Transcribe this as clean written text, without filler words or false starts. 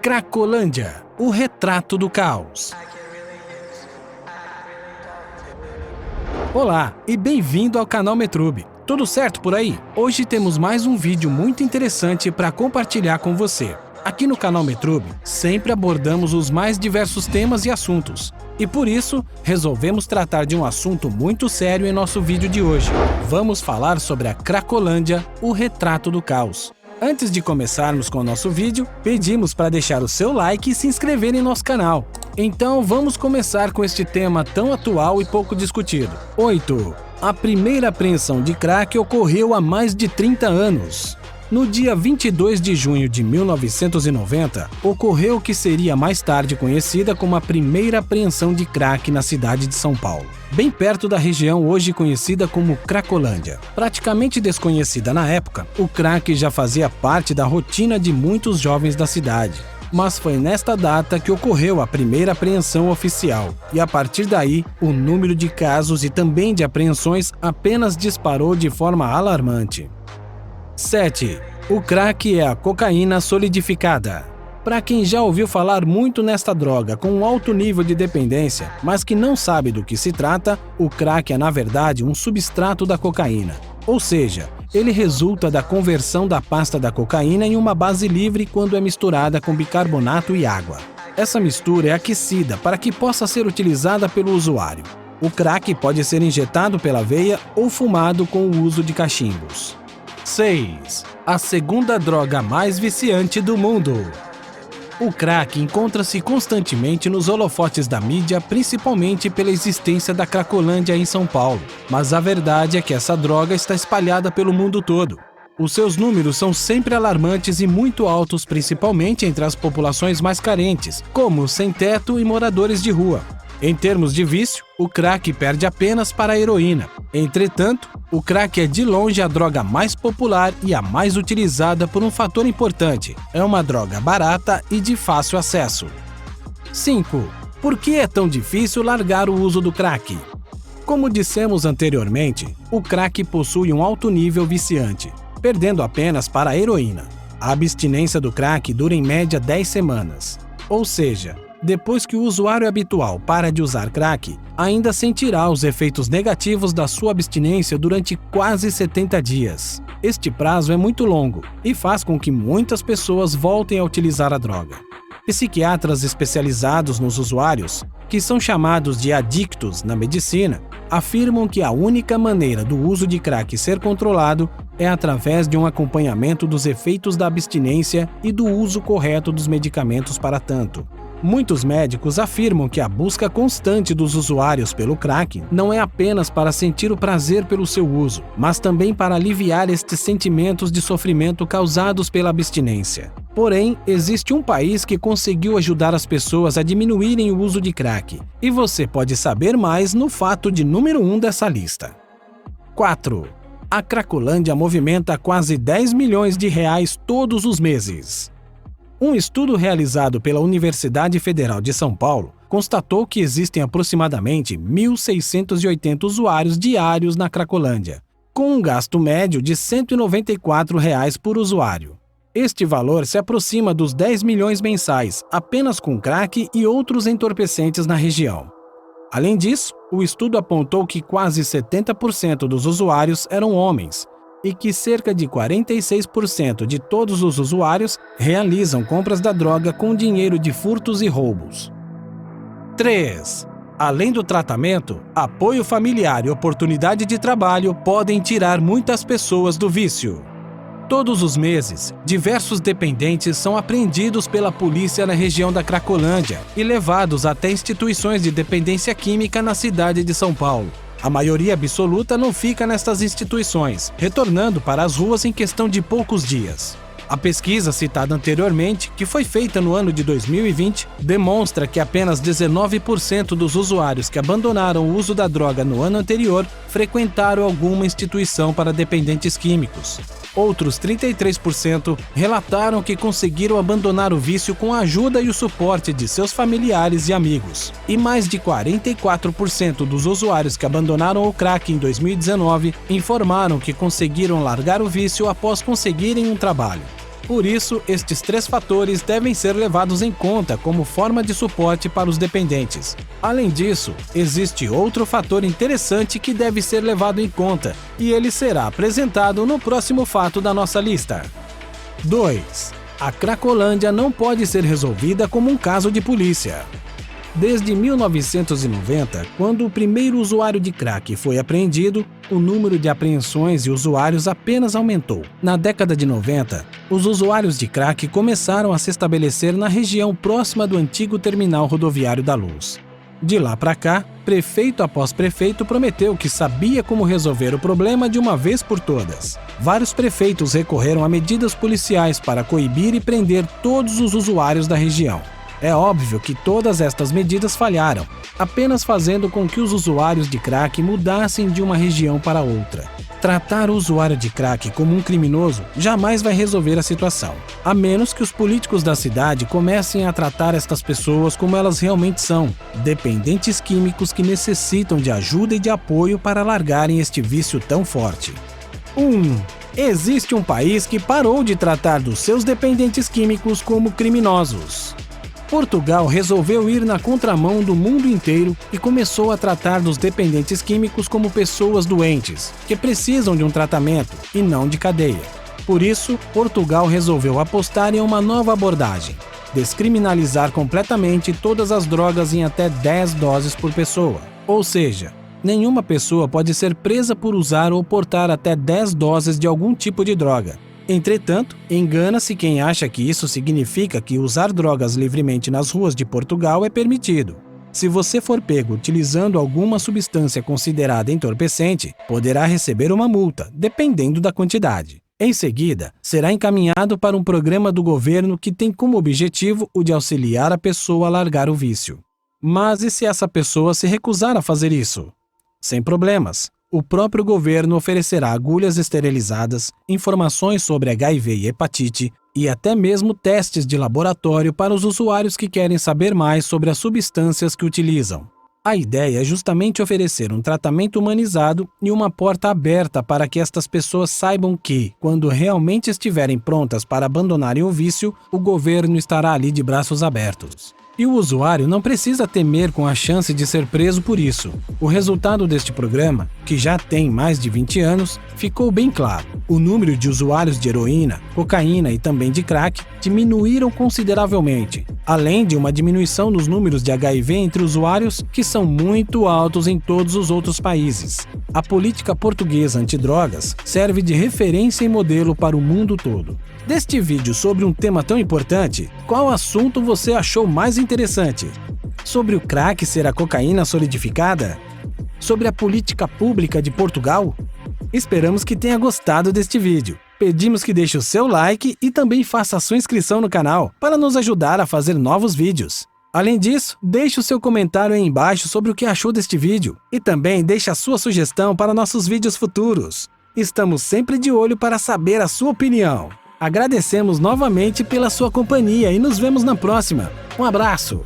Cracolândia, o retrato do caos. Olá e bem-vindo ao canal Metrube. Tudo certo por aí? Hoje temos mais um vídeo muito interessante para compartilhar com você. Aqui no canal Metrube, sempre abordamos os mais diversos temas e assuntos. E por isso, resolvemos tratar de um assunto muito sério em nosso vídeo de hoje. Vamos falar sobre a Cracolândia, o retrato do caos. Antes de começarmos com o nosso vídeo, pedimos para deixar o seu like e se inscrever em nosso canal. Então vamos começar com este tema tão atual e pouco discutido. 8. A primeira apreensão de crack ocorreu há mais de 30 anos. No dia 22 de junho de 1990, ocorreu o que seria mais tarde conhecida como a primeira apreensão de crack na cidade de São Paulo, bem perto da região hoje conhecida como Cracolândia. Praticamente desconhecida na época, o crack já fazia parte da rotina de muitos jovens da cidade. Mas foi nesta data que ocorreu a primeira apreensão oficial, e a partir daí, o número de casos e também de apreensões apenas disparou de forma alarmante. 7. O crack é a cocaína solidificada. Para quem já ouviu falar muito nesta droga com um alto nível de dependência, mas que não sabe do que se trata, o crack é na verdade um substrato da cocaína. Ou seja, ele resulta da conversão da pasta da cocaína em uma base livre quando é misturada com bicarbonato e água. Essa mistura é aquecida para que possa ser utilizada pelo usuário. O crack pode ser injetado pela veia ou fumado com o uso de cachimbos. 6. A segunda droga mais viciante do mundo. O crack encontra-se constantemente nos holofotes da mídia, principalmente pela existência da Cracolândia em São Paulo. Mas a verdade é que essa droga está espalhada pelo mundo todo. Os seus números são sempre alarmantes e muito altos, principalmente entre as populações mais carentes, como os sem-teto e moradores de rua. Em termos de vício, o crack perde apenas para a heroína. Entretanto, o crack é de longe a droga mais popular e a mais utilizada por um fator importante. É uma droga barata e de fácil acesso. 5. Por que é tão difícil largar o uso do crack? Como dissemos anteriormente, o crack possui um alto nível viciante, perdendo apenas para a heroína. A abstinência do crack dura em média 10 semanas. Ou seja, depois que o usuário habitual para de usar crack, ainda sentirá os efeitos negativos da sua abstinência durante quase 70 dias. Este prazo é muito longo e faz com que muitas pessoas voltem a utilizar a droga. Psiquiatras especializados nos usuários, que são chamados de adictos na medicina, afirmam que a única maneira do uso de crack ser controlado é através de um acompanhamento dos efeitos da abstinência e do uso correto dos medicamentos para tanto. Muitos médicos afirmam que a busca constante dos usuários pelo crack não é apenas para sentir o prazer pelo seu uso, mas também para aliviar estes sentimentos de sofrimento causados pela abstinência. Porém, existe um país que conseguiu ajudar as pessoas a diminuírem o uso de crack, e você pode saber mais no fato de número 1 dessa lista. 4. A Cracolândia movimenta quase 10 milhões de reais todos os meses. Um estudo realizado pela Universidade Federal de São Paulo constatou que existem aproximadamente 1.680 usuários diários na Cracolândia, com um gasto médio de R$ 194 por usuário. Este valor se aproxima dos 10 milhões mensais, apenas com crack e outros entorpecentes na região. Além disso, o estudo apontou que quase 70% dos usuários eram homens, e que cerca de 46% de todos os usuários realizam compras da droga com dinheiro de furtos e roubos. 3. Além do tratamento, apoio familiar e oportunidade de trabalho podem tirar muitas pessoas do vício. Todos os meses, diversos dependentes são apreendidos pela polícia na região da Cracolândia e levados até instituições de dependência química na cidade de São Paulo. A maioria absoluta não fica nestas instituições, retornando para as ruas em questão de poucos dias. A pesquisa citada anteriormente, que foi feita no ano de 2020, demonstra que apenas 19% dos usuários que abandonaram o uso da droga no ano anterior frequentaram alguma instituição para dependentes químicos. Outros 33% relataram que conseguiram abandonar o vício com a ajuda e o suporte de seus familiares e amigos. E mais de 44% dos usuários que abandonaram o crack em 2019 informaram que conseguiram largar o vício após conseguirem um trabalho. Por isso, estes 3 fatores devem ser levados em conta como forma de suporte para os dependentes. Além disso, existe outro fator interessante que deve ser levado em conta, e ele será apresentado no próximo fato da nossa lista. 2. A Cracolândia não pode ser resolvida como um caso de polícia. Desde 1990, quando o primeiro usuário de crack foi apreendido, o número de apreensões e usuários apenas aumentou. Na década de 90, os usuários de crack começaram a se estabelecer na região próxima do antigo terminal rodoviário da Luz. De lá para cá, prefeito após prefeito prometeu que sabia como resolver o problema de uma vez por todas. Vários prefeitos recorreram a medidas policiais para coibir e prender todos os usuários da região. É óbvio que todas estas medidas falharam, apenas fazendo com que os usuários de crack mudassem de uma região para outra. Tratar o usuário de crack como um criminoso jamais vai resolver a situação, a menos que os políticos da cidade comecem a tratar estas pessoas como elas realmente são, dependentes químicos que necessitam de ajuda e de apoio para largarem este vício tão forte. 1. Existe um país que parou de tratar dos seus dependentes químicos como criminosos. Portugal resolveu ir na contramão do mundo inteiro e começou a tratar dos dependentes químicos como pessoas doentes, que precisam de um tratamento e não de cadeia. Por isso, Portugal resolveu apostar em uma nova abordagem: descriminalizar completamente todas as drogas em até 10 doses por pessoa. Ou seja, nenhuma pessoa pode ser presa por usar ou portar até 10 doses de algum tipo de droga. Entretanto, engana-se quem acha que isso significa que usar drogas livremente nas ruas de Portugal é permitido. Se você for pego utilizando alguma substância considerada entorpecente, poderá receber uma multa, dependendo da quantidade. Em seguida, será encaminhado para um programa do governo que tem como objetivo o de auxiliar a pessoa a largar o vício. Mas e se essa pessoa se recusar a fazer isso? Sem problemas. O próprio governo oferecerá agulhas esterilizadas, informações sobre HIV e hepatite e até mesmo testes de laboratório para os usuários que querem saber mais sobre as substâncias que utilizam. A ideia é justamente oferecer um tratamento humanizado e uma porta aberta para que estas pessoas saibam que, quando realmente estiverem prontas para abandonarem o vício, o governo estará ali de braços abertos. E o usuário não precisa temer com a chance de ser preso por isso. O resultado deste programa, que já tem mais de 20 anos, ficou bem claro. O número de usuários de heroína, cocaína e também de crack diminuíram consideravelmente, além de uma diminuição nos números de HIV entre usuários que são muito altos em todos os outros países. A política portuguesa antidrogas serve de referência e modelo para o mundo todo. Deste vídeo sobre um tema tão importante, qual assunto você achou mais interessante? Sobre o crack ser a cocaína solidificada? Sobre a política pública de Portugal? Esperamos que tenha gostado deste vídeo. Pedimos que deixe o seu like e também faça a sua inscrição no canal para nos ajudar a fazer novos vídeos. Além disso, deixe o seu comentário aí embaixo sobre o que achou deste vídeo e também deixe a sua sugestão para nossos vídeos futuros. Estamos sempre de olho para saber a sua opinião. Agradecemos novamente pela sua companhia e nos vemos na próxima. Um abraço!